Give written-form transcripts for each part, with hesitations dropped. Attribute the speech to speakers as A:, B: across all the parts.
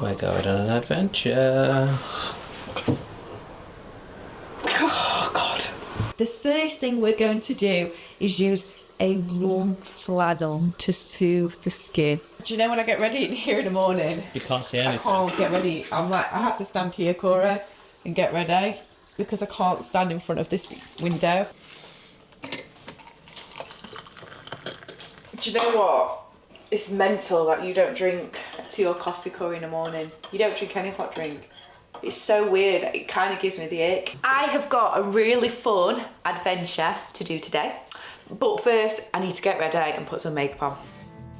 A: We're going on an adventure.
B: Oh, God. The first thing we're going to do is use a warm flannel to soothe the skin. Do you know when I get ready in here in the morning?
A: You can't see anything.
B: I can't get ready. I'm like, I have to stand here, Cora, and get ready because I can't stand in front of this window. Do you know what? It's mental that you don't drink tea or coffee, Cora, in the morning. You don't drink any hot drink. It's so weird. It kind of gives me the ick. I have got a really fun adventure to do today. But first, I need to get ready and put some makeup on.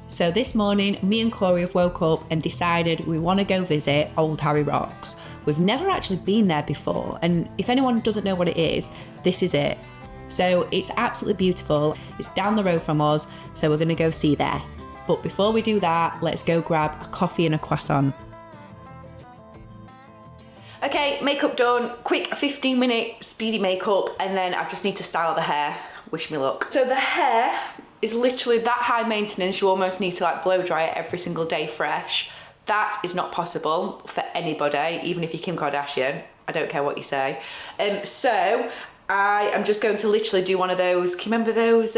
B: So this morning, me and Corey have woke up and decided we want to go visit Old Harry Rocks. We've never actually been there before, and if anyone doesn't know what it is, this is it. So it's absolutely beautiful. It's down the road from us, so we're going to go see there. But before we do that, let's go grab a coffee and a croissant. Okay, makeup done. Quick 15-minute speedy makeup, and then I just need to style the hair. Wish me luck. So the hair is literally that high maintenance. You almost need to like blow dry it every single day fresh. That is not possible for anybody, even if you're Kim Kardashian. I don't care what you say. So I am just going to literally do one of those. Can you remember those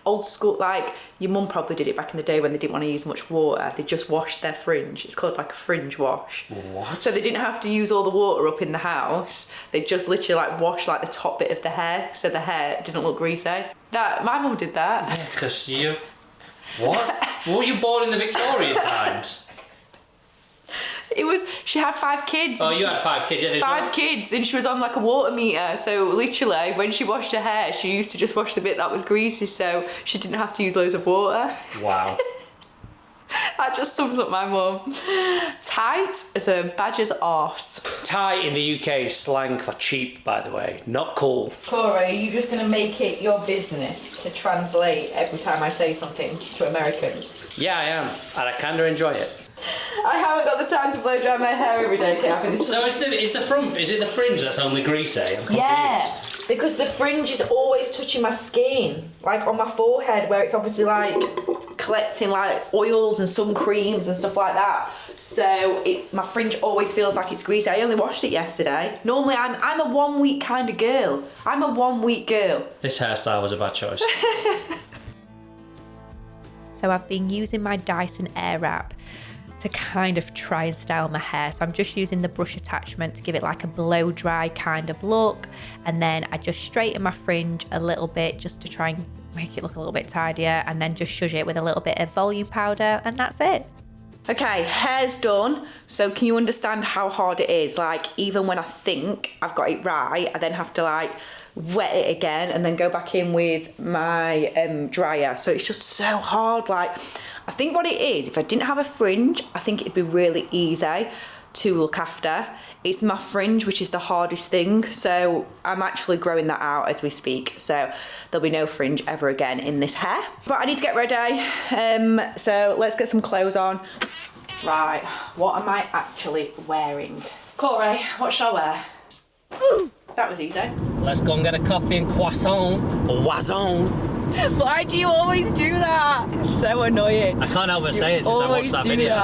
B: old school, like your mum probably did it back in the day when they didn't want to use much water. They just washed their fringe. It's called like a fringe wash.
A: What?
B: So they didn't have to use all the water up in the house. They just literally like washed like the top bit of the hair so the hair didn't look greasy. That my mum did that.
A: Yeah, because you... What? Were you born in the Victorian times?
B: It was, she had 5 kids.
A: Oh, you had 5 kids. Yeah,
B: 5 kids, and she was on like a water meter. So literally, when she washed her hair, she used to just wash the bit that was greasy, so she didn't have to use loads of water.
A: Wow.
B: That just sums up my mum. Tight as a badger's arse.
A: Tight in the UK is slang for cheap, by the way. Not cool.
B: Cora, are you just going to make it your business to translate every time I say something to Americans?
A: Yeah, I am, and I kind of enjoy it.
B: I haven't got the time to blow dry my hair every day, Kathy.
A: So is the front? Is it the fringe that's only greasy?
B: Yeah, because the fringe is always touching my skin, like on my forehead, where it's obviously like collecting like oils and sun creams and stuff like that. So my fringe always feels like it's greasy. I only washed it yesterday. Normally I'm a 1 week kind of girl. I'm a 1 week girl.
A: This hairstyle was a bad choice.
C: So I've been using my Dyson Airwrap to kind of try and style my hair. So I'm just using the brush attachment to give it like a blow dry kind of look. And then I just straighten my fringe a little bit just to try and make it look a little bit tidier, and then just shush it with a little bit of volume powder, and that's it.
B: Okay, hair's done. So can you understand how hard it is? Like, even when I think I've got it right, I then have to like wet it again and then go back in with my dryer. So it's just so hard. Like, I think what it is, if I didn't have a fringe, I think it'd be really easy to look after. It's my fringe which is the hardest thing, so I'm actually growing that out as we speak, so there'll be no fringe ever again in this hair. But I need to get ready, so let's get some clothes on. Right, what am I actually wearing? Corey, what shall I wear? That was easy.
A: Let's go and get a coffee and croissant. Wazon.
B: Why do you always do that? It's so annoying.
A: I can't help but say it since I watched that video.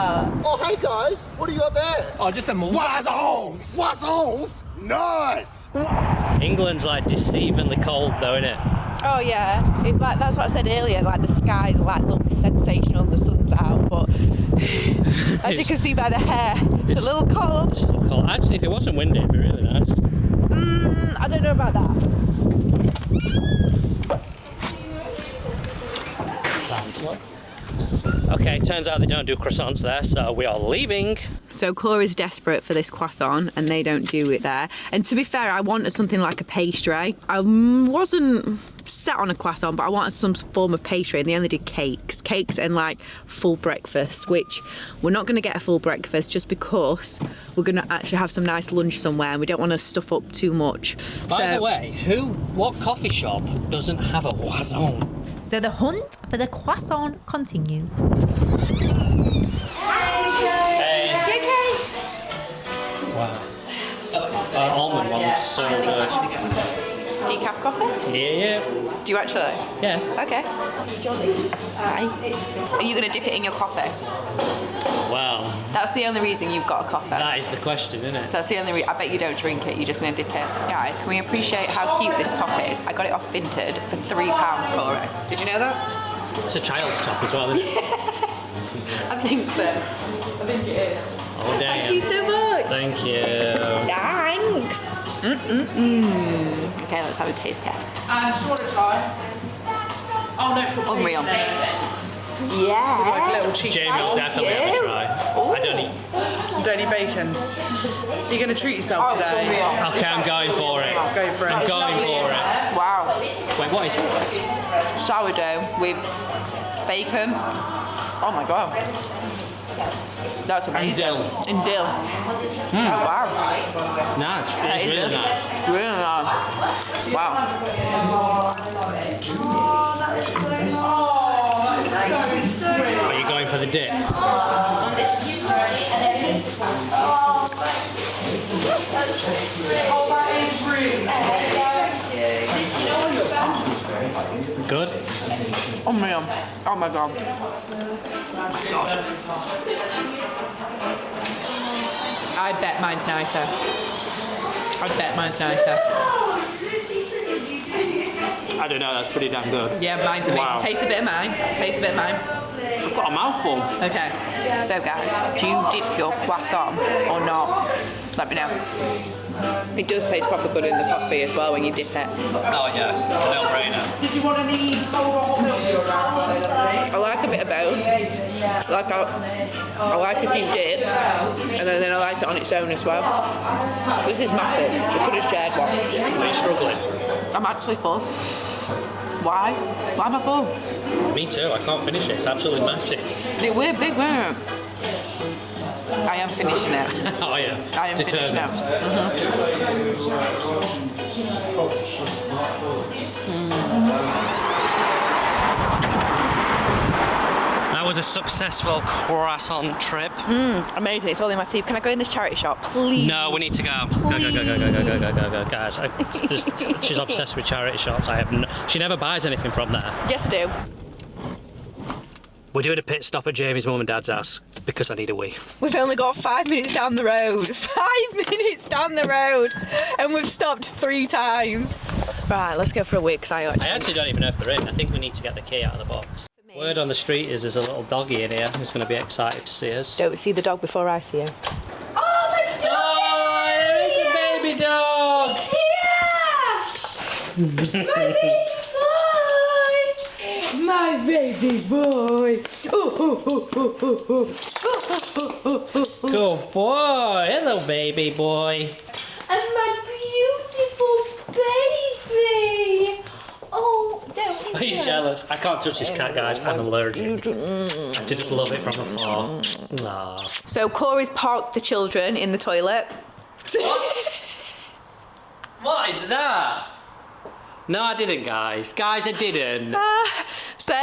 D: Oh, hey guys, what do you got there?
E: Oh, just some
D: Wazons! Wazons! Nice!
A: England's like deceivingly cold though, isn't it?
B: Oh yeah, like that's what I said earlier, like the skies like look sensational and the sun's out, but as you can see by the hair, it's a little cold.
A: It's a little cold. Actually, if it wasn't windy, it'd be really nice.
B: I don't know about that.
A: Okay, turns out they don't do croissants there, so we are leaving.
B: So Cora's desperate for this croissant and they don't do it there. And to be fair, I wanted something like a pastry. I wasn't set on a croissant, but I wanted some form of pastry, and they only did cakes and like full breakfast, which we're not going to get a full breakfast just because we're going to actually have some nice lunch somewhere and we don't want to stuff up too much.
A: By the way, what coffee shop doesn't have a croissant?
C: So the hunt for the croissant continues.
A: Hey.
C: You okay?
A: Wow. Almond one's so good.
B: Decaf coffee?
A: Yeah.
B: Do you actually?
A: Yeah.
B: Okay. Hi. Are you going to dip it in your coffee?
A: Well,
B: That's the only reason you've got a coffee.
A: that is the question, isn't it?
B: That's the only reason. I bet you don't drink it, you're just going to dip it. Guys, can we appreciate how cute this top is? I got it off Vinted for £3, Corey. Did you know that?
A: It's a child's top as well, isn't it?
B: Yes, I think so. I think it is.
A: Oh, damn.
B: Thank you so much.
A: Thank you.
B: Thanks. Okay, let's have a taste test.
E: And do you want to try? Oh no, it's got
B: Unreal.
E: bacon.
B: Yeah.
E: Like a little cheeky.
A: Jamie will definitely have a try. I don't eat.
E: Don't eat bacon. You're going to treat yourself today.
A: Okay, I'm going for it.
E: Go for it.
A: I'm going for it.
B: Wow.
A: Wait, what is it?
B: Sourdough with bacon. Oh my god. That's
A: And
B: amazing.
A: dill.
B: And dill. Oh wow.
A: Nice.
B: That
A: It's
B: is
A: really
B: good.
A: nice.
B: Really nice. Wow.
A: Are you going for the dip?
E: Oh, that is really
A: Good?
B: Unreal. Oh my god.
E: I bet mine's nicer. I bet mine's nicer.
A: I don't know, that's pretty damn good.
E: Yeah, mine's amazing.
A: Wow.
E: Taste a bit of mine. Taste a bit of mine.
A: I've got a mouthful.
E: Okay.
B: So guys, do you dip your croissant or not? Let me know. It does taste proper good in the coffee as well when you dip it.
A: Oh yeah, it's a no-brainer.
E: Did you want any cold or hot milk?
B: I like a bit of both. I like a few dips, and then I like it on its own as well. This is massive. We could have shared one.
A: Are you struggling?
B: I'm actually full. Why? Why am I full?
A: Me too, I can't finish it. It's absolutely massive.
B: They were big, weren't it? I am finishing it.
A: Oh yeah.
B: I am finishing it.
A: That was a successful croissant trip.
B: Amazing. It's all in my teeth. Can I go in this charity shop, please?
A: No, we need to go. Go, guys. She's obsessed with charity shops. She never buys anything from there.
B: Yes, I do.
A: We're doing a pit stop at Jamie's mum and dad's house because I need a wee.
B: We've only got 5 minutes down the road. 5 minutes down the road. And we've stopped 3 times. Right, let's go for a wee because
A: I actually don't even know if they're in. I think we need to get the key out of the box. Word on the street is there's a little doggy in here who's going to be excited to see us.
B: Don't see the dog before I see him.
A: Oh, there is a baby dog!
B: My baby boy!
A: Good boy, hello baby boy.
B: And my beautiful baby! Oh, don't.
A: Are you jealous? I can't touch this cat, guys. I'm allergic. I have to just love it from afar. Nah.
B: So Corey's parked the children in the toilet.
A: What is that? No, I didn't, guys. Guys, I didn't.
B: So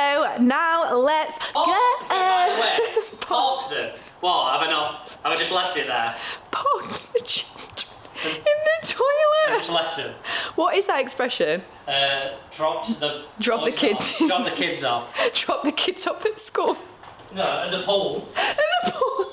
B: now let's go.
A: By the way, parked them. What, have I not? Have I just left it there?
B: Parked the children in the toilet.
A: I just left them.
B: What is that expression?
A: Dropped the...
B: Drop the kids.
A: Drop the kids off.
B: Drop the kids off at school.
A: No, at the pool.
B: In the pool.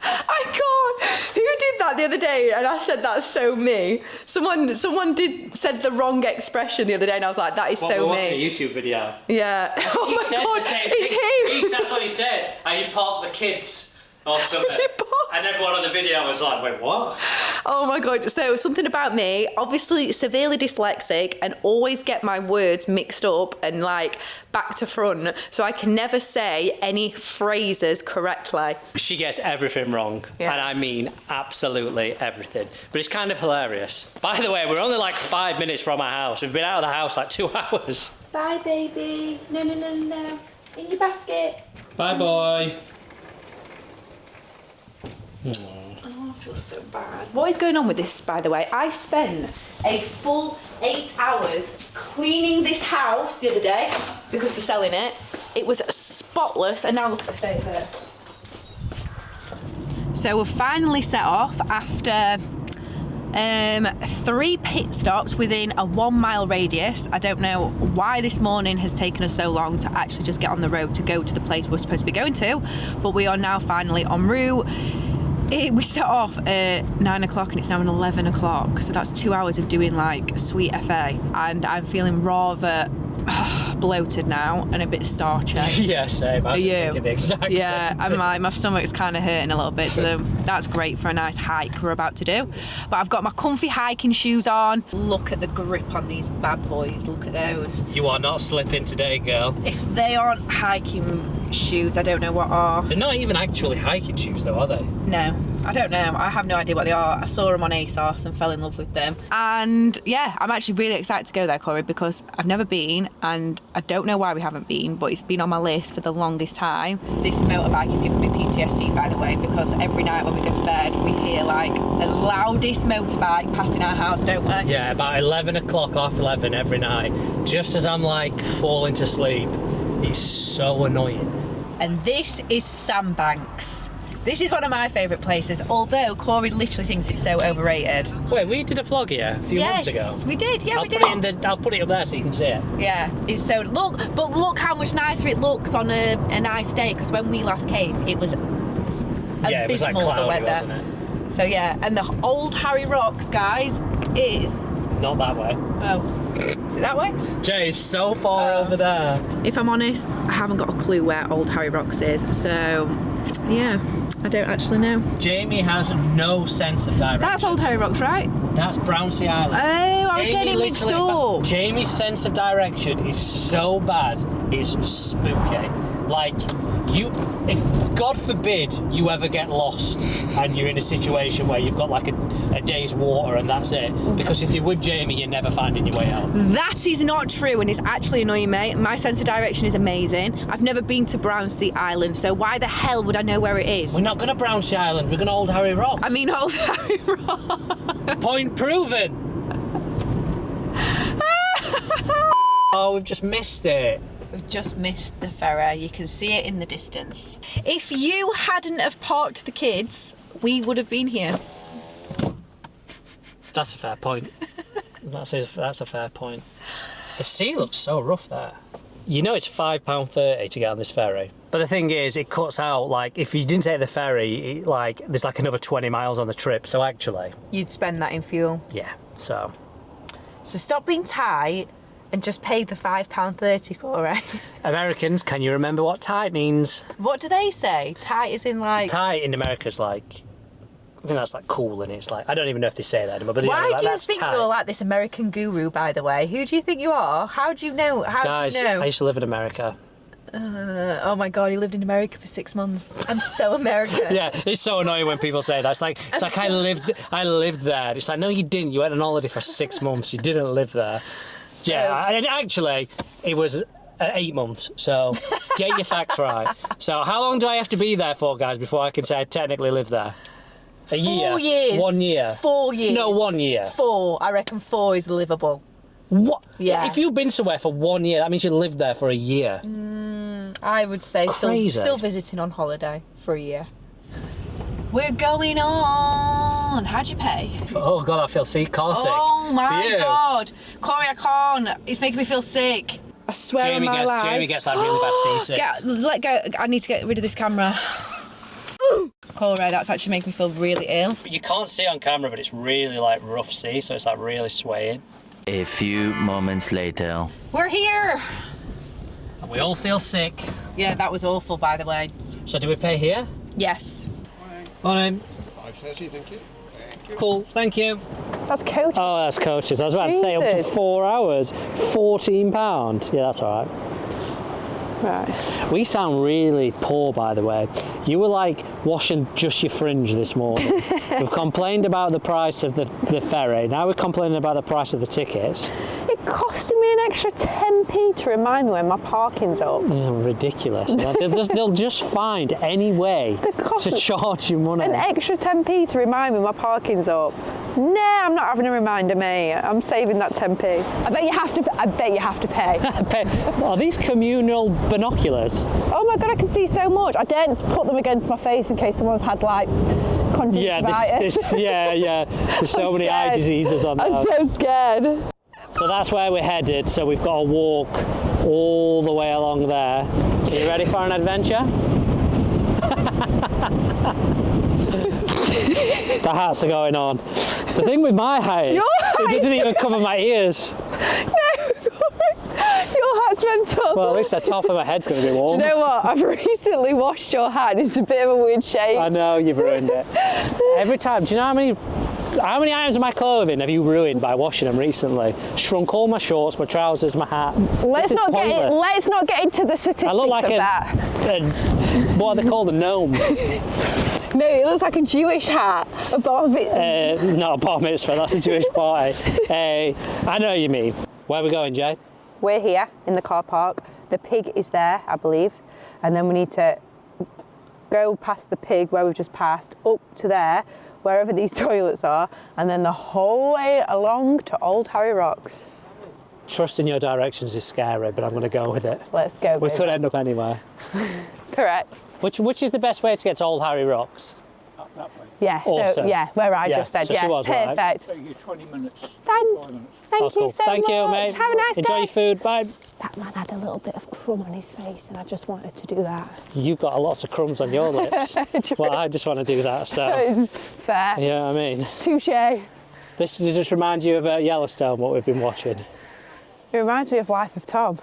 B: I can't. Who did that the other day? And I said that's so me. Someone said the wrong expression the other day, and I was like, that is so
A: we watched
B: me.
A: a YouTube video.
B: Yeah. Oh
A: He
B: my
A: said
B: god,
A: the same
B: it's
A: thing.
B: him.
A: That's what he said. And you parked the kids or something.
B: You parked-
A: And everyone on the video was like, wait, what?
B: Oh my god. So something about me, obviously severely dyslexic, and always get my words mixed up and like back to front, so I can never say any phrases correctly.
A: She gets everything wrong.
B: Yeah.
A: And I mean absolutely everything. But it's kind of hilarious. By the way, we're only like 5 minutes from our house. We've been out of the house like 2 hours.
B: Bye, baby. No. In your basket.
A: Bye, boy.
B: Oh, I feel so bad. What is going on with this, by the way? I spent a full 8 hours cleaning this house the other day because they're selling it. It was spotless, and now look at the state of it. So we're finally set off after 3 pit stops within a 1 mile radius. I don't know why this morning has taken us so long to actually just get on the road to go to the place we're supposed to be going to, but we are now finally en route. We set off at 9 o'clock and it's now 11 o'clock, so that's 2 hours of doing like sweet FA, and I'm feeling rather bloated now and a bit starchy.
A: Yeah, same. I was just thinking the exact same.
B: I'm like, my stomach's kind of hurting a little bit, so that's great for a nice hike we're about to do. But I've got my comfy hiking shoes on. Look at the grip on these bad boys, look at those.
A: You are not slipping today, girl.
B: If they aren't hiking shoes, I don't know what are.
A: They're not even actually hiking shoes though, are they?
B: No, I don't know. I have no idea what they are. I saw them on ASOS and fell in love with them. And yeah, I'm actually really excited to go there, Corey, because I've never been and I don't know why we haven't been, but it's been on my list for the longest time. This motorbike is giving me PTSD, by the way, because every night when we go to bed, we hear like the loudest motorbike passing our house, don't we?
A: Yeah, about 11 o'clock, half 11 every night. Just as I'm like falling to sleep. It's so annoying.
B: And this is Sandbanks. This is one of my favourite places, although Corey literally thinks it's so overrated.
A: Wait, we did a vlog here a few months ago.
B: Yes, we did. Yeah,
A: I'll
B: we
A: put
B: did.
A: I'll put it up there so you can see it.
B: Yeah, it's so look how much nicer it looks on a nice day. Because when we last came, it was abysmal,
A: Yeah, it was like cloudy,
B: the weather.
A: wasn't it?
B: So yeah, and the old Harry Rocks, guys, is
A: Not that way.
B: is it that way?
A: Jay is so far over there.
B: If I'm honest, I haven't got a clue where old Harry Rocks is. So yeah, I don't actually know.
A: Jamie has no sense of direction.
B: That's old Harry Rocks, right?
A: That's Brownsea Island.
B: Oh, I was getting it mixed up.
A: Jamie's sense of direction is so bad, it's spooky. Like, if God forbid you ever get lost and you're in a situation where you've got like a day's water and that's it, because if you're with Jamie, you're never finding your way out.
B: That is not true, and it's actually annoying me. My sense of direction is amazing. I've never been to Brownsea Island, so why the hell would I know where it is?
A: We're not going to Brownsea Island, we're going to Old Harry Rocks.
B: I mean, old Harry Rocks.
A: Point proven. Oh, we've just missed it.
B: We've just missed the ferry. You can see it in the distance. If you hadn't have parked the kids, we would have been here.
A: That's a fair point. That's a fair point. The sea looks so rough there. You know it's £5.30 to get on this ferry. But the thing is, it cuts out, like, if you didn't take the ferry, there's like another 20 miles on the trip. So actually...
B: You'd spend that in fuel.
A: Yeah, so...
B: So stop being tight and just pay the £5.30, Corey.
A: Americans, can you remember what tight means?
B: What do they say? Tight is in like...
A: Tight in America is like... I think that's like cool, and it's like... I don't even know if they say that anymore, but
B: Why do you
A: that's
B: think
A: tight.
B: you're like this American guru, by the way? Who do you think you are? How do you know?
A: Guys,
B: do you know?
A: I used to live in America.
B: Oh my God, he lived in America for 6 months. I'm so American.
A: Yeah, it's so annoying when people say that. It's like I lived there. It's like, no, you didn't. You went on holiday for 6 months. You didn't live there. Yeah, and actually, it was 8 months. So get your facts right. So how long do I have to be there for, guys, before I can say I technically live there? A year?
B: 4 years.
A: 1 year?
B: 4 years.
A: No, 1 year.
B: 4. I reckon 4 is livable.
A: What?
B: Yeah.
A: If you've been somewhere for 1 year, that means you lived there for a year.
B: I would say still visiting on holiday for a year. We're going on. How'd you pay?
A: Oh God, I feel car sick.
B: Oh
A: Do
B: my
A: you?
B: God, Corey, I can't. It's making me feel sick. I swear
A: Jamie
B: on my life.
A: Jamie gets that really bad seasick.
B: Let go. I need to get rid of this camera. Corey, that's actually making me feel really ill.
A: You can't see on camera, but it's really like rough sea, so it's like really swaying.
F: A few moments later.
B: We're here.
A: And we all feel sick.
B: Yeah, that was awful, by the way.
A: So do we pay here?
B: Yes.
A: Morning.
D: 5:30, thank you.
A: Cool, thank you.
B: That's coach.
A: Oh, that's coaches. I was about to say up for
B: Jesus.
A: 4 hours, £14. Yeah, that's all right.
B: Right.
A: We sound really poor, by the way. You were like washing just your fringe this morning. We've complained about the price of the ferry. Now we're complaining about the price of the tickets.
G: It costed me an extra 10p to remind me when my parking's up.
A: Ridiculous. They'll just find any way
G: cost-
A: to charge you money.
G: An extra 10p to remind me my parking's up. Nah, I'm not having a reminder, mate. I'm saving that 10p. I bet you have to pay.
A: Are these communal binoculars?
G: Oh my God, I can see so much. I daren't put them against my face in case someone's had like conjunctivitis.
A: yeah. There's so many eye
G: scared.
A: diseases on
G: I'm
A: that.
G: so scared.
A: So that's where we're headed. So we've got to walk all the way along there. Are you ready for an adventure? The hats are going on. The thing with my hat is, it doesn't even cover my ears.
G: Your hat's mental.
A: Well, at least the top of my head's going to be warm.
G: Do you know what? I've recently washed your hat. It's a bit of a weird shape.
A: I know, you've ruined it. Every time, do you know how many items of my clothing have you ruined by washing them recently? Shrunk all my shorts, my trousers, my hat.
G: Let's not get into the statistics
A: I look like
G: of that.
A: What are they called? A gnome.
G: No, it looks like a Jewish hat. A bar
A: Not a bar mitzvah, that's a Jewish party. I know what you mean. Where are we going, Jay?
G: We're here in the car park. The pig is there, I believe. And then we need to go past the pig where we've just passed, up to there, wherever these toilets are, and then the whole way along to Old Harry Rocks.
A: Trusting your directions is scary, but I'm going to go with it.
G: Let's go.
A: We could end up anywhere.
G: Correct.
A: Which is the best way to get to Old Harry Rocks?
G: Yeah,
A: Awesome.
G: so yeah, where I just said,
A: so she was right.
G: perfect.
D: Take you 20 minutes.
G: Thank you so
A: Thank
G: much.
A: you, mate.
G: Have a nice
A: Enjoy
G: day.
A: your food. Bye.
G: That man had a little bit of crumb on his face, and I just wanted to do that.
A: You've got lots of crumbs on your lips. Well, I just want to do that. So,
G: That is fair.
A: you know what I mean?
G: Touche.
A: This does just remind you of Yellowstone, what we've been watching.
G: It reminds me of Life of Tom.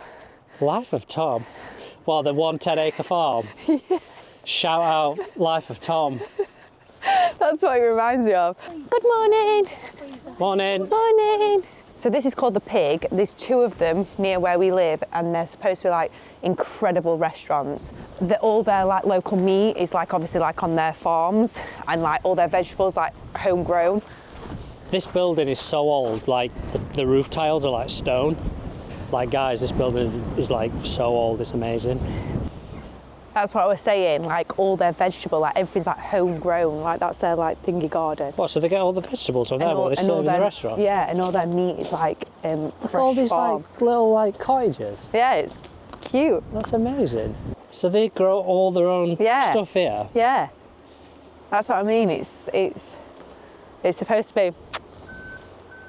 A: Life of Tom. Well, the 110-acre farm. Yes. Shout out Life of Tom.
G: That's what it reminds me of. Good morning.
A: Morning.
G: Morning. So this is called the Pig. There's two of them near where we live, and they're supposed to be like incredible restaurants. All their like local meat is like obviously like on their farms, and like all their vegetables like homegrown.
A: This building is so old, like the roof tiles are like stone. Like guys, this building is like so old, it's amazing.
G: That's what I was saying, like all their vegetable, like everything's like homegrown, like that's their like thingy garden.
A: What, so they get all the vegetables from there, but they still live in the restaurant?
G: Yeah, and all their meat is like
A: Look
G: fresh
A: all these
G: farm.
A: like little like cottages.
G: Yeah, it's cute.
A: That's amazing. So they grow all their own stuff here?
G: Yeah, that's what I mean. It's supposed to be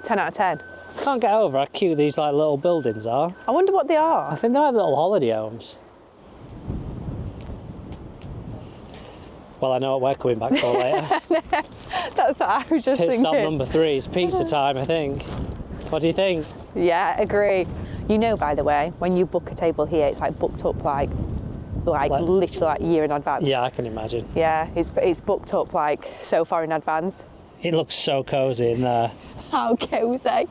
G: 10 out of 10.
A: I can't get over how cute these like little buildings are.
G: I wonder what they
A: I
G: are.
A: think they're like little holiday homes. Well, I know what we're coming back for later.
G: That's what I was just
A: Pit
G: thinking.
A: stop number 3 is pizza time, I think. What do you think?
G: Yeah, agree. You know, by the way, when you book a table here, it's like booked up like literally like a year in advance.
A: Yeah, I can imagine.
G: Yeah, it's booked up like so far in advance.
A: It looks so cosy in there.
G: How cozy.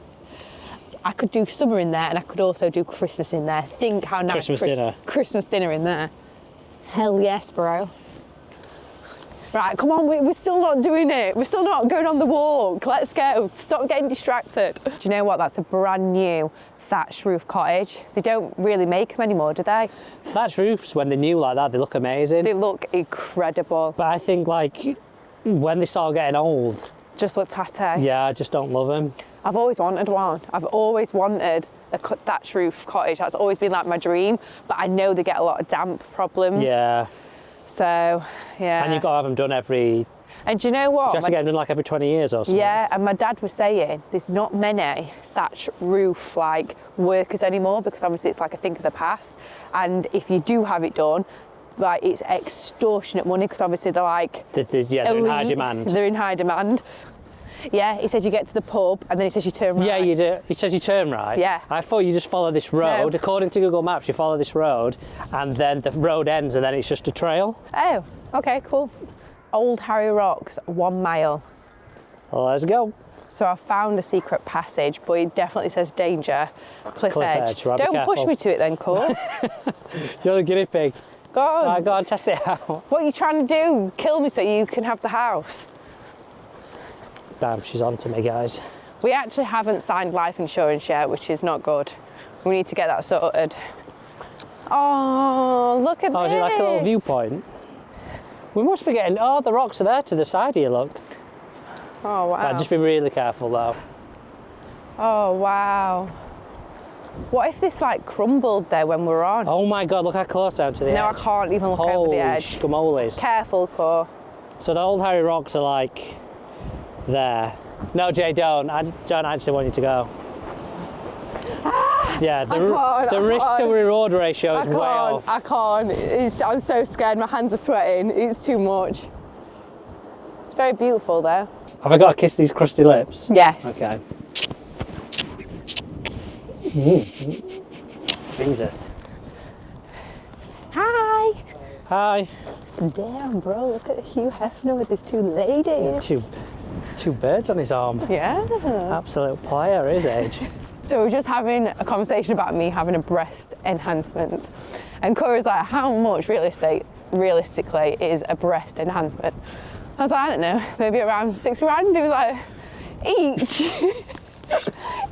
G: I could do summer in there, and I could also do Christmas in there. Think how nice Christmas dinner in there. Hell yes, bro. Right, come on, we're still not doing it. We're still not going on the walk. Let's go. Stop getting distracted. Do you know what? That's a brand new thatched roof cottage. They don't really make them anymore, do they?
A: Thatched roofs, when they're new like that, they look amazing.
G: They look incredible.
A: But I think like when they start getting old,
G: just look tatty.
A: Yeah, I just don't love them.
G: I've always wanted one. I've always wanted a thatched roof cottage. That's always been like my dream, but I know they get a lot of damp problems.
A: Yeah.
G: So, yeah.
A: And you've got to have them done every...
G: And do you know what?
A: Do you have to get them done like every 20 years or something?
G: Yeah, and my dad was saying there's not many thatched roof like workers anymore, because obviously it's like a thing of the past. And if you do have it done, like it's extortionate money, because obviously they're like...
A: they're in high demand.
G: They're in high demand. Yeah, he said you get to the pub and then he says you turn right.
A: Yeah, you do. He says you turn right.
G: Yeah.
A: I thought you just follow this road.
G: No.
A: According to Google Maps, you follow this road and then the road ends and then it's just a trail.
G: Oh, okay, cool. Old Harry Rocks, 1 mile.
A: Well, let's go.
G: So I found a secret passage, but it definitely says danger, cliff edge.
A: Right,
G: don't push me to it then, Cole.
A: You're the guinea pig.
G: Go on.
A: Right, go on, test it out.
G: What are you trying to do? Kill me so you can have the house?
A: Damn, she's on to me, guys.
G: We actually haven't signed life insurance yet, which is not good. We need to get that sorted. Oh, look at this.
A: Oh, is it like a little viewpoint? We must be getting... Oh, the rocks are there to the side of you, look.
G: Oh, wow.
A: Right, just be really careful, though.
G: Oh, wow. What if this, like, crumbled there when we're on?
A: Oh, my God, look how close I am to the edge.
G: No, I can't even look over the edge.
A: Holy schmoles.
G: Careful, Cor.
A: So the old Harry rocks are like there. No, Jay, don't. I don't actually want you to go. Yeah, the risk to reward ratio is way off.
G: I can't. I'm so scared. My hands are sweating. It's too much. It's very beautiful though.
A: Have I got to kiss these crusty lips?
G: Yes.
A: Okay. Jesus.
G: Hi.
A: Hi.
G: Damn, bro. Look at Hugh Hefner with his 2 ladies.
A: Two birds on his arm.
G: Yeah.
A: Absolute player, his age.
G: So we're just having a conversation about me having a breast enhancement. And Corey's like, how much realistically is a breast enhancement? I was like, I don't know, maybe around 6 grand. He was like, each.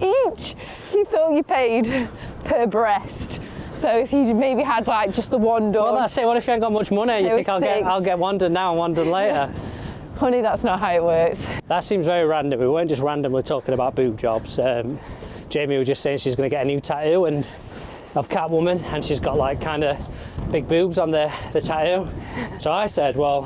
G: Each. He thought you paid per breast. So if you maybe had like just the one done.
A: Well, that's it. What if you ain't got much money? You think I'll get one done now and one done later?
G: Honey, that's not how it works.
A: That seems very random. We weren't just randomly talking about boob jobs. Jamie was just saying she's going to get a new tattoo of Catwoman, and she's got like kind of big boobs on the tattoo. So I said, well,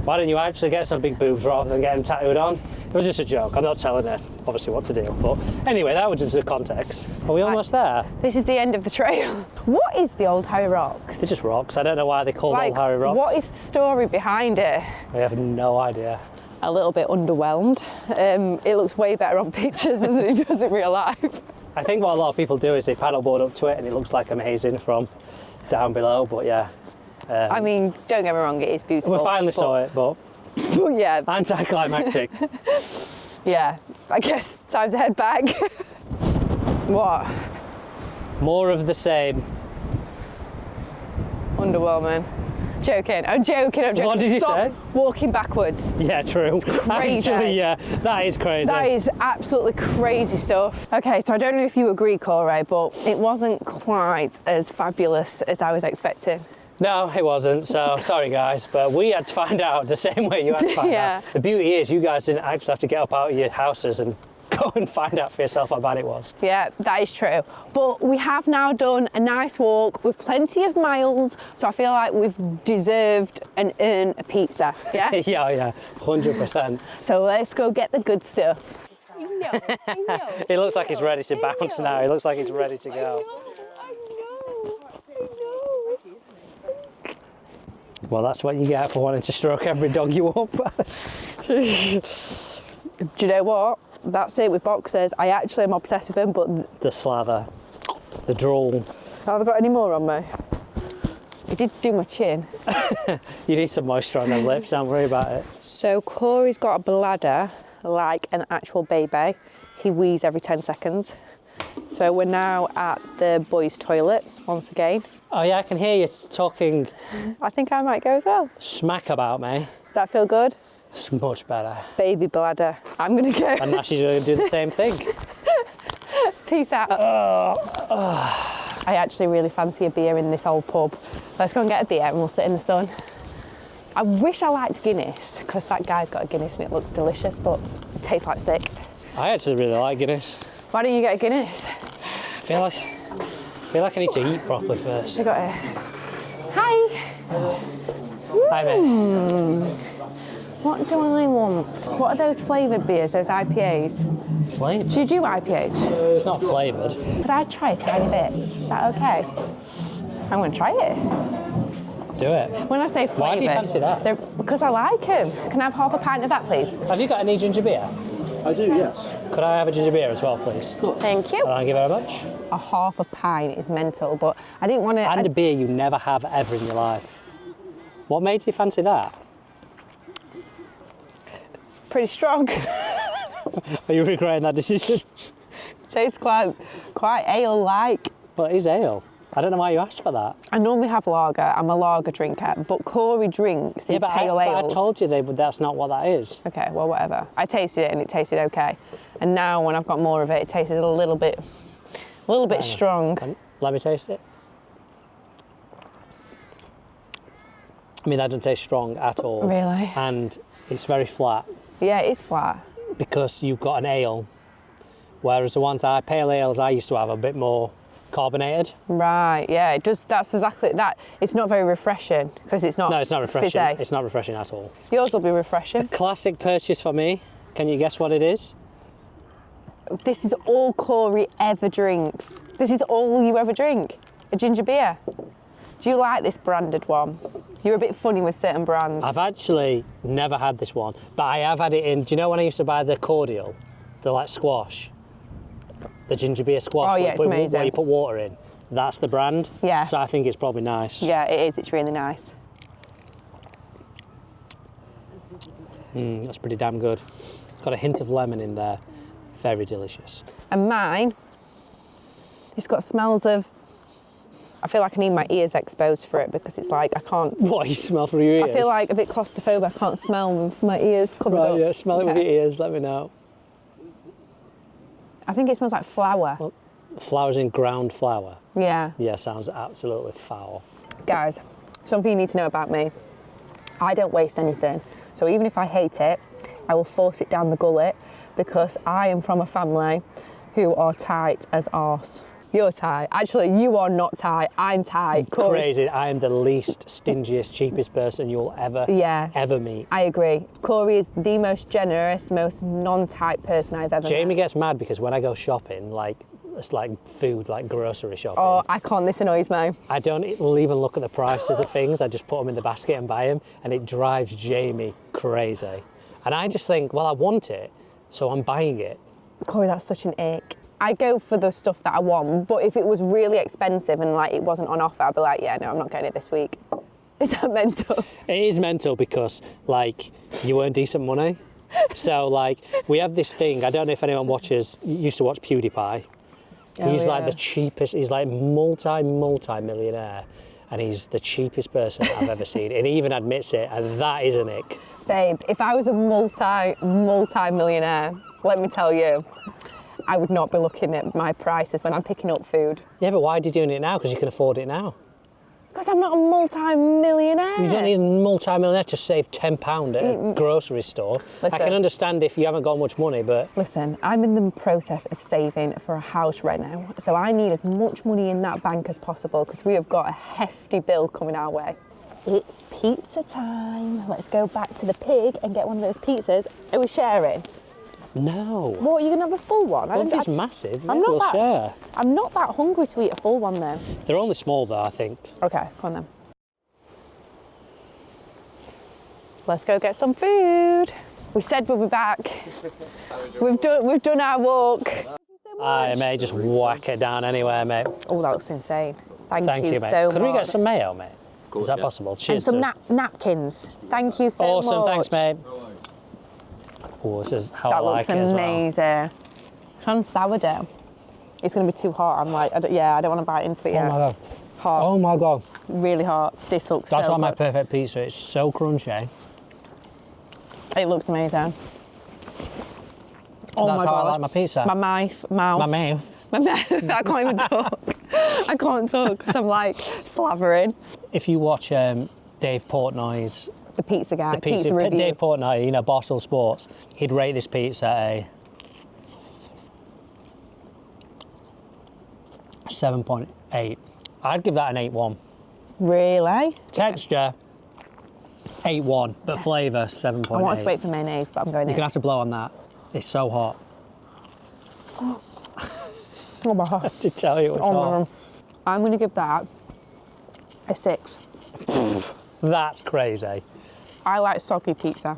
A: why don't you actually get some big boobs rather than get them tattooed on? It was just a joke. I'm not telling her obviously what to do, but anyway, that was just the context. Are we almost there?
G: This is the end of the trail. What is the Old Harry Rocks?
A: They're just rocks. I don't know why they call Old Harry Rocks.
G: What is the story behind it?
A: I have no idea.
G: A little bit underwhelmed. It looks way better on pictures than it does in real life.
A: I think what a lot of people do is they paddleboard up to it and it looks like amazing from down below, but yeah.
G: I mean, don't get me wrong, it is beautiful.
A: We finally saw it, but
G: yeah.
A: Anticlimactic.
G: Yeah, I guess time to head back. What?
A: More of the same.
G: Underwhelming. Joking. I'm joking.
A: What did you say?
G: Walking backwards.
A: Yeah, true.
G: It's crazy.
A: Actually, yeah, that is crazy.
G: That is absolutely crazy stuff. Okay, so I don't know if you agree, Corey, but it wasn't quite as fabulous as I was expecting.
A: No, it wasn't. So sorry, guys, but we had to find out the same way you had to find out. The beauty is, you guys didn't actually have to get up out of your houses and go and find out for yourself how bad it was.
G: Yeah, that is true. But we have now done a nice walk with plenty of miles, so I feel like we've deserved and earned a pizza. Yeah?
A: Yeah, 100%.
G: So let's go get the good stuff. I know.
A: He looks like he's ready to bounce now. He looks like he's ready to go.
G: I know.
A: Well, that's what you get for wanting to stroke every dog you walk past.
G: Do you know what? That's it with boxers. I actually am obsessed with them, but...
A: The slather. The drool.
G: Have I got any more on me? It did do my chin.
A: You need some moisture on them lips, don't worry about it.
G: So Corey's got a bladder like an actual baby. He wheezes every 10 seconds. So we're now at the boys' toilets once again.
A: Oh yeah, I can hear you talking.
G: I think I might go as well.
A: Smack about me.
G: Does that feel good?
A: It's much better.
G: Baby bladder. I'm gonna go.
A: And now she's going to do the same thing.
G: Peace out. I actually really fancy a beer in this old pub. Let's go and get a beer and we'll sit in the sun. I wish I liked Guinness, because that guy's got a Guinness and it looks delicious, but it tastes like sick. I
A: actually really like Guinness.
G: Why don't you get a Guinness?
A: I feel like I need to eat properly first.
G: I got it. Hi.
A: Hi, mate.
G: What do I want? What are those flavoured beers, those IPAs?
A: Flavoured?
G: Do you do IPAs?
A: It's not flavoured.
G: Could I try a tiny bit? Is that okay? I'm going to try it.
A: Do it.
G: When I say flavoured...
A: Why do you fancy that?
G: Because I like them. Can I have half a pint of that, please?
A: Have you got any ginger beer?
D: I do, yes.
A: Could I have a ginger beer as well, please?
G: Thank you.
A: Thank you very much.
G: A half a pint is mental, but I didn't want to...
A: And a beer you never have ever in your life. What made you fancy that?
G: It's pretty strong.
A: Are you regretting that decision?
G: Tastes quite ale-like.
A: Well, it is ale. I don't know why you asked for that.
G: I normally have lager. I'm a lager drinker, but Corey drinks these pale ales.
A: But I told you that's not what that is.
G: Okay, well, whatever. I tasted it and it tasted okay. And now when I've got more of it, it tasted a little bit strong.
A: Let me taste it. I mean, that doesn't taste strong at all.
G: Really?
A: And it's very flat.
G: Yeah, it is flat.
A: Because you've got an ale. Whereas the ones pale ales I used to have a bit more carbonated.
G: Right, yeah, it does. That's exactly that. It's not very refreshing because it's not.
A: No, it's not refreshing.
G: Fizzy.
A: It's not refreshing at all.
G: Yours will be refreshing.
A: Classic purchase for me. Can you guess what it is?
G: This is all Corey ever drinks. This is all you ever drink. A ginger beer. Do you like this branded one? You're a bit funny with certain brands.
A: I've actually never had this one, but I have had it in. Do you know when I used to buy the cordial, the like squash, the ginger beer squash?
G: Oh yeah, it's amazing.
A: Where you put water in. That's the brand.
G: Yeah.
A: So I think it's probably nice.
G: Yeah, it is. It's really nice.
A: That's pretty damn good. Got a hint of lemon in there. Very delicious.
G: And mine, it's got smells of. I feel like I need my ears exposed for it because it's like I can't.
A: What, you smell through your ears?
G: I feel like a bit claustrophobic. I can't smell with my ears covered up.
A: Right, yeah, smell it with your ears, let me know.
G: I think it smells like flour.
A: Well, flour's in ground flour.
G: Yeah.
A: Yeah, sounds absolutely foul.
G: Guys, something you need to know about me. I don't waste anything. So even if I hate it, I will force it down the gullet because I am from a family who are tight as arse. You're tight. Actually, you are not tight. I'm tight.
A: Crazy. I am the least stingiest, cheapest person you'll ever meet.
G: I agree. Corey is the most generous, most non-tight person I've ever met.
A: Jamie gets mad because when I go shopping, like it's like food, like grocery shopping.
G: Oh, I can't. This annoys me.
A: I don't even look at the prices of things. I just put them in the basket and buy them, and it drives Jamie crazy. And I just think, well, I want it, so I'm buying it.
G: Corey, that's such an ick. I go for the stuff that I want, but if it was really expensive and like it wasn't on offer, I'd be like, yeah, no, I'm not getting it this week. Is that mental?
A: It is mental because like you earn decent money. So like we have this thing, I don't know if anyone used to watch PewDiePie. He's like the cheapest, he's like multi-millionaire, and he's the cheapest person I've ever seen. And he even admits it, and that is an ick.
G: Babe, if I was a multi-millionaire, let me tell you, I would not be looking at my prices when I'm picking up food.
A: Yeah, but why are you doing it now? Because you can afford it now.
G: Because I'm not a multi-millionaire.
A: You don't need a multi-millionaire to save £10 at a grocery store.
G: Listen,
A: I can understand if you haven't got much money, but...
G: Listen, I'm in the process of saving for a house right now, so I need as much money in that bank as possible because we have got a hefty bill coming our way. It's pizza time. Let's go back to the pig and get one of those pizzas. Are we sharing?
A: No.
G: What, are you going to have a full one?
A: Well, if it's massive,
G: we'll
A: share.
G: I'm not that hungry to eat a full one then.
A: They're only small though, I think.
G: Okay, come on then. Let's go get some food. We said we'll be back. We've done our walk.
A: Aye, mate, just whack it down anywhere, mate.
G: Oh, that looks insane. Thank you
A: mate.
G: so much.
A: Could we get some mayo, mate? Is that possible? Cheers.
G: And some napkins. Thank you so much.
A: Awesome, thanks, mate. Oh, this is how I like it as well.
G: That looks amazing. It's on sourdough. It's going to be too hot. I'm like, I don't want to bite into it yet.
A: Oh my God.
G: Hot.
A: Oh my God.
G: Really hot. This looks
A: That's
G: so
A: like my
G: good.
A: perfect pizza. It's so crunchy.
G: It looks amazing. Oh
A: That's
G: my
A: how
G: God.
A: I like my pizza.
G: My mouth.
A: My mouth.
G: My mouth. I can't even talk. I can't talk because I'm like slavering.
A: If you watch Dave Portnoy's
G: The pizza guy,
A: the pizza
G: review.
A: Dave Portnoy, you know, Barstool Sports, he'd rate this pizza a 7.8. I'd give that an 8.1.
G: Really?
A: Texture, 8.1, but flavour, 7.8.
G: I wanted to wait for mayonnaise, but I'm going
A: You're
G: in.
A: gonna have to blow on that. It's so hot.
G: Oh my God.
A: I did tell you it was
G: Oh my
A: hot.
G: God. I'm going to give that a 6.
A: That's crazy.
G: I like soggy pizza.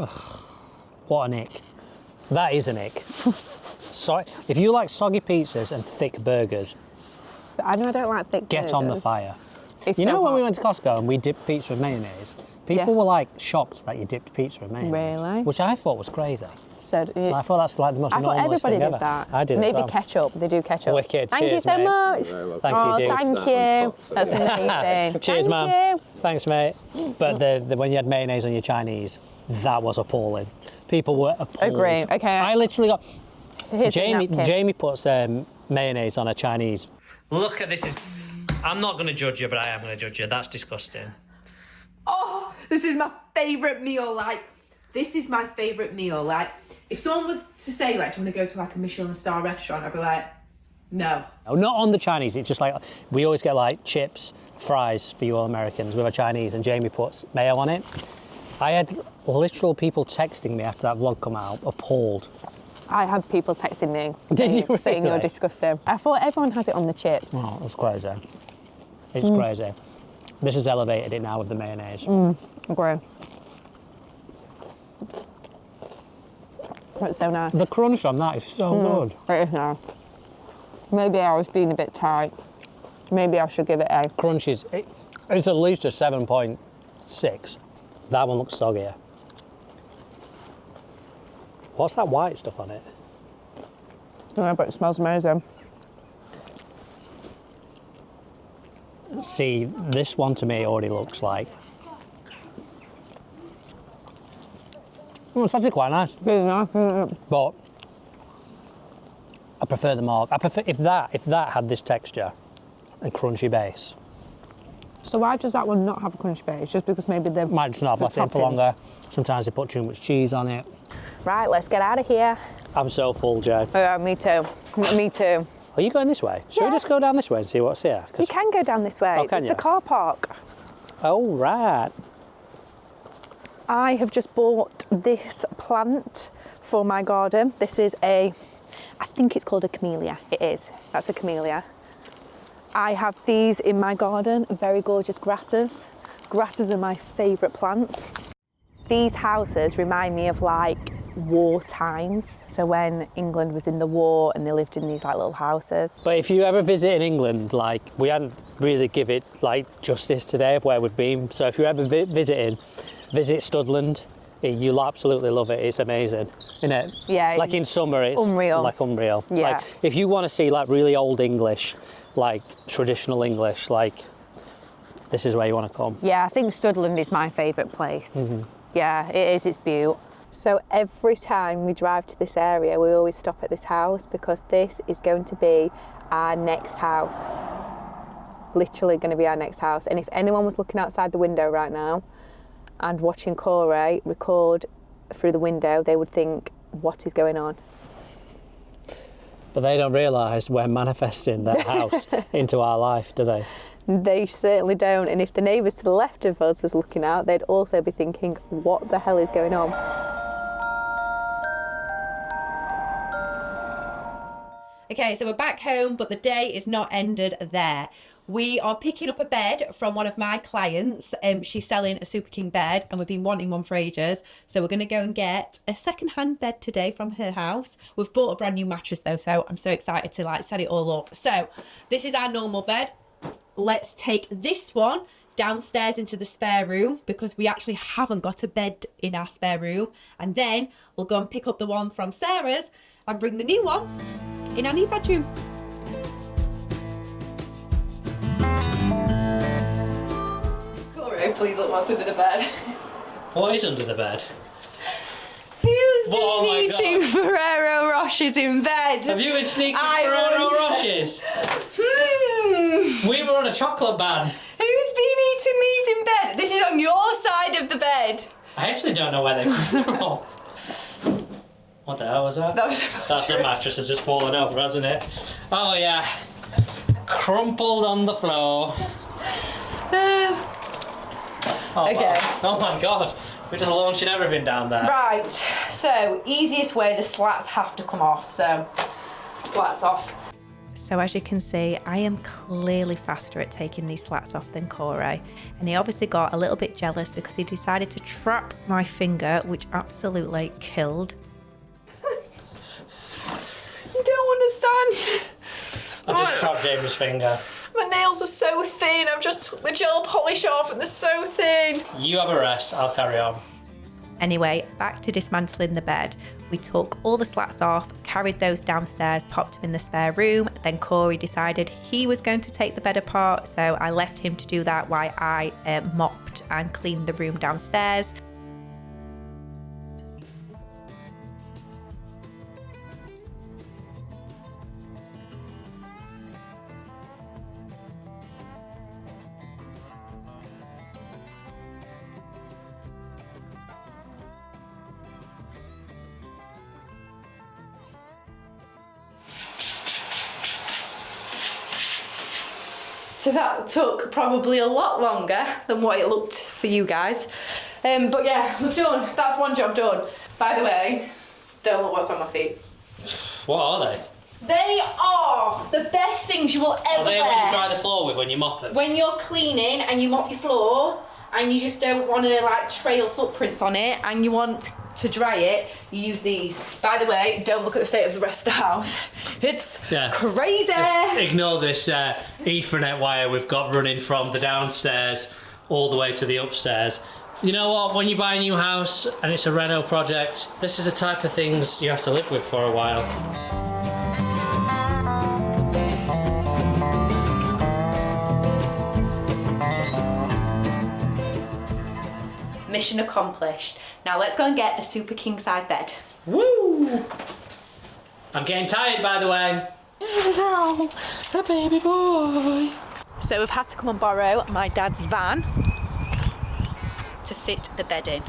A: What an ick. That is an ick. So, if you like soggy pizzas and thick burgers,
G: But I know I don't like thick
A: get on the
G: burgers.
A: fire.
G: It's
A: You
G: so
A: know when
G: hot.
A: we went to Costco and we dipped pizza with mayonnaise? People
G: Yes.
A: were like shocked that you dipped pizza with mayonnaise.
G: Really?
A: Which I thought was crazy.
G: So,
A: I thought that's like the most
G: I thought
A: normalist
G: everybody
A: thing
G: did
A: ever.
G: that.
A: I did as
G: Maybe
A: well.
G: ketchup. They do ketchup.
A: Wicked.
G: Thank you
A: Cheers,
G: so
A: mate.
G: much.
A: Thank you, dude.
G: Thank you. That's amazing.
A: Cheers,
G: Thank
A: man.
G: you.
A: Thanks, mate. But the when you had mayonnaise on your Chinese, that was appalling. People were appalled.
G: Agree. Okay.
A: I literally got...
G: Here's the napkin.
A: Jamie puts mayonnaise on a Chinese. Look at this. I'm not going to judge you, but I am going to judge you. That's disgusting.
E: Oh, this is my favourite meal. Like, this is my favourite meal. Like, if someone was to say, like, do you want to go to like a Michelin star restaurant? I'd be like,
B: No.
A: No, not on the Chinese. It's just like we always get like chips, fries for you all Americans with a Chinese, and Jamie puts mayo on it. I had literal people texting me after that vlog come out, appalled.
G: I had people texting me.
A: Did you really?
G: Saying you're disgusting. I thought everyone has it on the chips.
A: Oh, it's crazy. It's crazy. This has elevated it now with the mayonnaise.
G: Agree. It's so nice.
A: The crunch on that is so good.
G: It is nice. Maybe I was being a bit tight. Maybe I should give it a...
A: Crunch is, it's at least a 7.6. That one looks soggier. What's that white stuff on it?
G: I don't know, but it smells amazing.
A: See, this one to me already looks like... Oh, it's actually quite nice.
G: Really nice, isn't it?
A: But I prefer the mark. I prefer if that had this texture and crunchy base.
G: So why does that one not have a crunchy base? Just because maybe they
A: Might just not have left it in for longer. Sometimes they put too much cheese on it.
G: Right, let's get out of here.
A: I'm so full, Jay.
G: Oh, yeah, me too. Me too.
A: Are you going this way? Should we just go down this way and see what's here?
G: You can go down this way.
A: Oh, can
G: it's
A: you?
G: the car park.
A: Oh, right.
G: I have just bought this plant for my garden. This is I think it's called a camellia. It is. That's a camellia. I have these in my garden, very gorgeous grasses. Grasses are my favourite plants. These houses remind me of like war times. So when England was in the war and they lived in these like little houses.
A: But if you ever visit in England, like we hadn't really give it like justice today of where we've been. So if you're ever visiting, visit Studland. You'll absolutely love it. It's amazing, isn't it?
G: Yeah.
A: Like in summer, it's
G: unreal.
A: like unreal.
G: Yeah.
A: Like if you want to see like really old English, like traditional English, like this is where you want to come.
G: Yeah, I think Studland is my favourite place. Yeah, it is. It's beautiful. So every time we drive to this area, we always stop at this house because this is going to be our next house. Literally going to be our next house. And if anyone was looking outside the window right now and watching Corey record through the window, they would think, what is going on?
A: But they don't realise we're manifesting that house into our life, do they?
G: They certainly don't. And if the neighbours to the left of us was looking out, they'd also be thinking, what the hell is going on?
C: Okay, so we're back home, but the day is not ended there. We are picking up a bed from one of my clients. She's selling a Super King bed and we've been wanting one for ages. So we're going to go and get a second-hand bed today from her house. We've bought a brand new mattress though, so I'm so excited to like set it all up. So this is our normal bed. Let's take this one downstairs into the spare room because we actually haven't got a bed in our spare room. And then we'll go and pick up the one from Sarah's and bring the new one in our new bedroom. Corey, please look what's under the bed.
A: What is under the bed?
C: Who's been
A: Oh my
C: eating
A: God.
C: Ferrero Rochers in bed?
A: Have you been sneaking
C: I
A: Ferrero
C: wonder.
A: Rochers?
C: Hmm.
A: We were on a chocolate ban.
C: Who's been eating these in bed? This is on your side of the bed.
A: I actually don't know where they come from. What the hell was that?
C: That was a mattress.
A: That's the mattress has just fallen over, hasn't it? Oh yeah. Crumpled on the floor. Oh,
C: Okay.
A: wow. Oh my god. We're just launching everything down there.
C: Right, so easiest way, the slats have to come off, so slats off. So as you can see, I am clearly faster at taking these slats off than Corey, and he obviously got a little bit jealous because he decided to trap my finger, which absolutely killed. You don't understand.
A: I just trapped Jamie's finger.
C: My nails are so thin, I've just took the gel polish off and they're so thin.
A: You have a rest, I'll carry on.
C: Anyway, back to dismantling the bed. We took all the slats off, carried those downstairs, popped them in the spare room. Then Corey decided he was going to take the bed apart, so I left him to do that while I mopped and cleaned the room downstairs.
B: So that took probably a lot longer than what it looked for you guys. But yeah, we've done. That's one job done. By the way, don't look what's on my feet.
A: What are they?
B: They are the best things you will ever
A: Are they
B: wear.
A: what you dry the floor with when you mop it?
B: When you're cleaning and you mop your floor and you just don't want to like trail footprints on it and you want to dry it, you use these. By the way, don't look at the state of the rest of the house. It's crazy.
A: Just ignore this Ethernet wire we've got running from the downstairs all the way to the upstairs. You know what, when you buy a new house and it's a reno project, this is the type of things you have to live with for a while.
B: Mission accomplished. Now let's go and get the super king size bed.
A: Woo! I'm getting tired, by the way.
B: No, the baby boy. So we've had to come and borrow my dad's van to fit the bed in.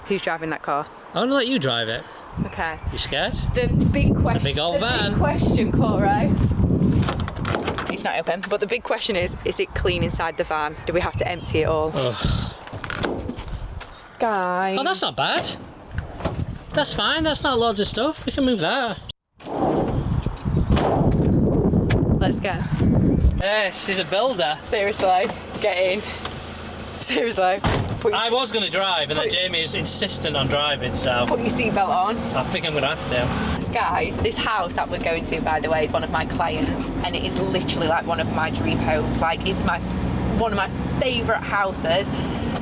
B: Who's driving that car?
A: I'm gonna let you drive it.
B: Okay.
A: You scared?
B: The big question.
A: It's a big old van.
B: Big question, Coro. It's not open, but the big question is it clean inside the van? Do we have to empty it all?
A: Ugh.
B: Guys.
A: Oh, that's not bad. That's fine, that's not loads of stuff. We can move that.
B: Let's go.
A: Yes, she's a builder.
B: Seriously, get in. Seriously.
A: I was going to drive, and then Jamie is insistent on driving, so...
B: Put your seatbelt on.
A: I think I'm going to have to.
B: Guys, this house that we're going to, by the way, is one of my clients, and it is literally like one of my dream homes. Like, it's one of my favourite houses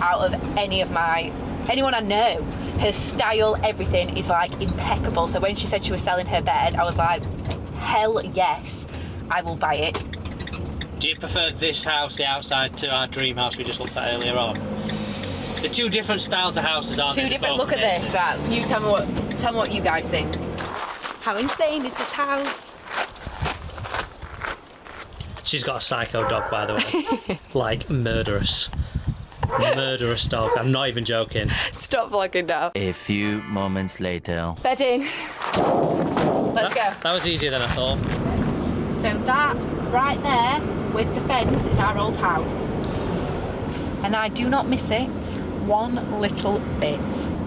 B: out of anyone I know. Her style, everything is like impeccable. So when she said she was selling her bed, I was like, hell yes, I will buy it.
A: Do you prefer this house, the outside, to our dream house we just looked at earlier on? The two different styles of houses, aren't they?
B: Two different. Look at this. Right, you tell me what you guys think. How insane is this house?
A: She's got a psycho dog, by the way. Like, murderous. Murderous dog. I'm not even joking.
B: Stop vlogging now.
F: A few moments later.
B: Bed in. Let's go.
A: That was easier than I thought.
B: So that right there with the fence is our old house. And I do not miss it one little bit.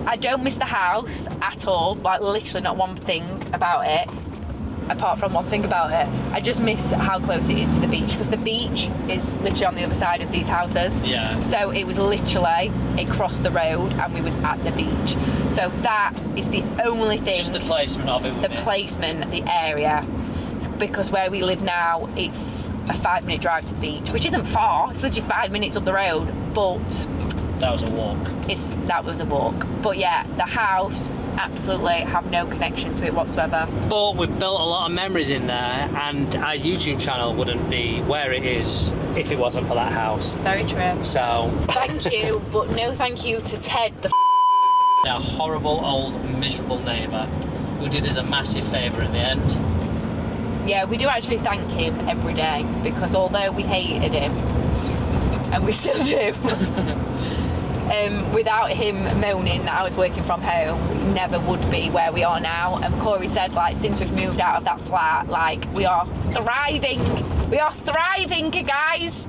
B: I don't miss the house at all, like literally not one thing about it. Apart from one thing about it, I just miss how close it is to the beach, because the beach is literally on the other side of these houses.
A: Yeah.
B: So it was literally across the road and we was at the beach. So that is the only thing.
A: Just the placement of it.
B: The placement, the area. Because where we live now, it's a 5-minute drive to the beach, which isn't far. It's literally 5 minutes up the road, but
A: that was a walk.
B: That was a walk. But yeah, the house, absolutely have no connection to it whatsoever.
A: But we've built a lot of memories in there, and our YouTube channel wouldn't be where it is if it wasn't for that house.
B: Very true.
A: So
B: thank you, but no thank you to Ted, the
A: our horrible old miserable neighbour, who did us a massive favour in the end.
B: Yeah, we do actually thank him every day, because although we hated him, and we still do, without him moaning that I was working from home, we never would be where we are now. And Corey said, like, since we've moved out of that flat, like, we are thriving. We are thriving, guys.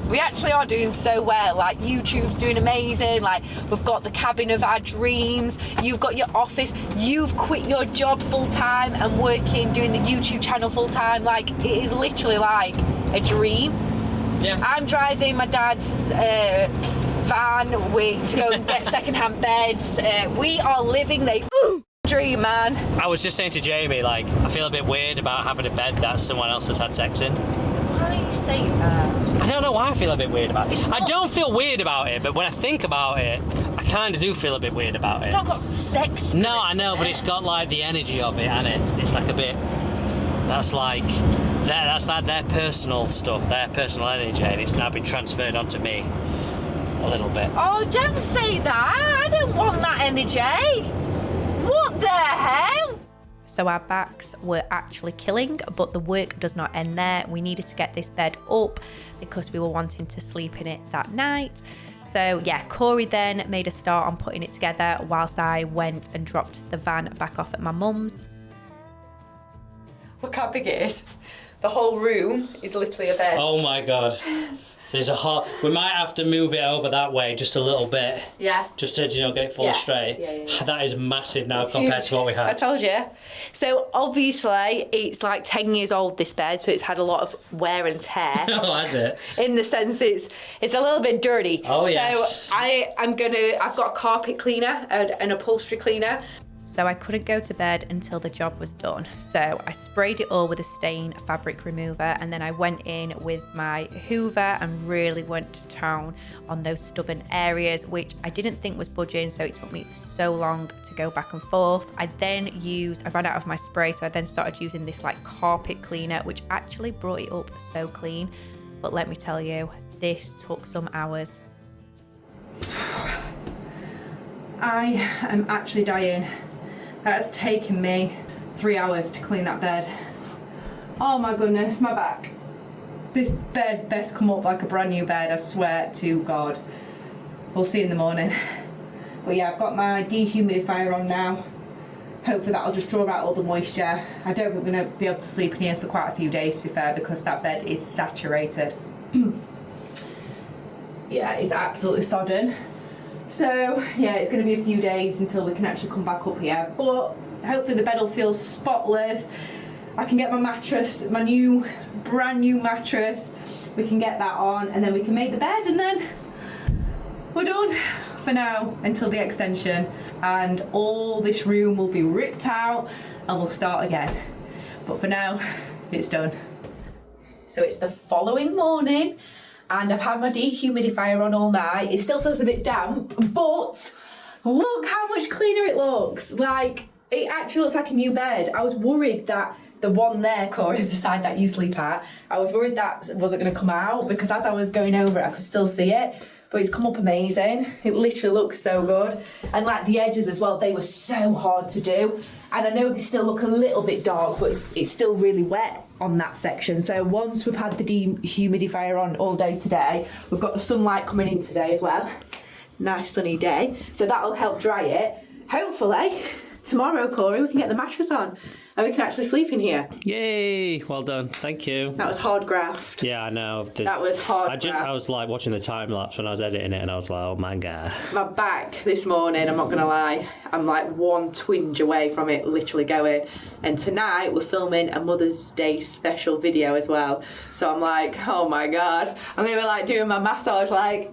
B: We actually are doing so well. Like, YouTube's doing amazing. Like, we've got the cabin of our dreams. You've got your office. You've quit your job full time and working, doing the YouTube channel full time. Like, it is literally like a dream.
A: Yeah.
B: I'm driving my dad's van to go and get secondhand beds. We are living the dream, man.
A: I was just saying to Jamie, like, I feel a bit weird about having a bed that someone else has had sex in.
B: Why are you saying that?
A: I don't know why I feel a bit weird about it. I don't feel weird about it, but when I think about it, I kind of do feel a bit weird about it.
B: It's not got sex.
A: No, I know, but it's got like the energy of it, and it's like a bit. That's like their personal stuff, their personal energy, and it's now been transferred onto me a little bit.
B: Oh, don't say that. I don't want that energy. What the hell?
C: So our backs were actually killing, but the work does not end there. We needed to get this bed up because we were wanting to sleep in it that night. So yeah, Corey then made a start on putting it together whilst I went and dropped the van back off at my mum's.
B: Look how big it is. The whole room is literally a bed.
A: Oh my god. There's a hot. We might have to move it over that way just a little bit.
B: Yeah.
A: Just to, you know, get it full straight.
B: Yeah.
A: That is massive now
B: It's
A: compared
B: huge.
A: to what we
B: I
A: had.
B: told you. So obviously it's like 10 years old, this bed, so it's had a lot of wear and tear.
A: Oh, has it?
B: In the sense it's a little bit dirty.
A: Oh, yes.
B: So I've got a carpet cleaner and an upholstery cleaner.
C: So I couldn't go to bed until the job was done. So I sprayed it all with a stain fabric remover, and then I went in with my Hoover and really went to town on those stubborn areas, which I didn't think was budging, so it took me so long to go back and forth. I ran out of my spray, so I then started using this like carpet cleaner, which actually brought it up so clean. But let me tell you, this took some hours.
B: I am actually dying. That's taken me 3 hours to clean that bed. Oh my goodness, my back. This bed best come up like a brand new bed, I swear to God. We'll see in the morning. But yeah, I've got my dehumidifier on now. Hopefully that'll just draw out all the moisture. I don't think we're going to be able to sleep in here for quite a few days, to be fair, because that bed is saturated. Yeah, it's absolutely sodden. So yeah, it's going to be a few days until we can actually come back up here, but hopefully the bed will feel spotless. I can get my mattress, my brand new mattress, we can get that on, and then we can make the bed, and then we're done for now until the extension, and all this room will be ripped out and we'll start again. But for now, it's done. So it's the following morning, and I've had my dehumidifier on all night. It still feels a bit damp, but look how much cleaner it looks. Like, it actually looks like a new bed. I was worried that the one there, Corey, the side that you sleep at, I was worried that wasn't going to come out, because as I was going over it, I could still see it. But it's come up amazing. It literally looks so good. And like the edges as well, they were so hard to do. And I know they still look a little bit dark, but it's still really wet on that section. So once we've had the dehumidifier on all day today, we've got the sunlight coming in today as well. Nice sunny day. So that'll help dry it. Hopefully, tomorrow, Corey, we can get the mattress on and we can actually sleep in here.
A: Yay! Well done. Thank you.
B: That was hard graft.
A: Yeah, I know.
B: That was hard graft.
A: I was like watching the time lapse when I was editing it, and I was like, oh my god.
B: My back this morning, I'm not gonna lie, I'm like one twinge away from it literally going. And tonight we're filming a Mother's Day special video as well. So I'm like, oh my god. I'm gonna be like doing my massage like.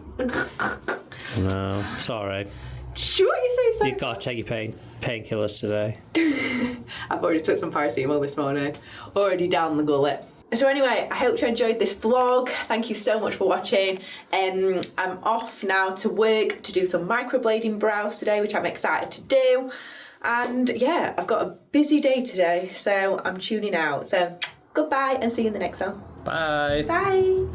A: No, sorry.
B: Sure, you say so.
A: You gotta take your painkillers today.
B: I've already took some paracetamol this morning. Already down the gullet. So anyway, I hope you enjoyed this vlog. Thank you so much for watching. I'm off now to work to do some microblading brows today, which I'm excited to do. And yeah, I've got a busy day today, so I'm tuning out. So goodbye and see you in the next one.
A: Bye.
B: Bye.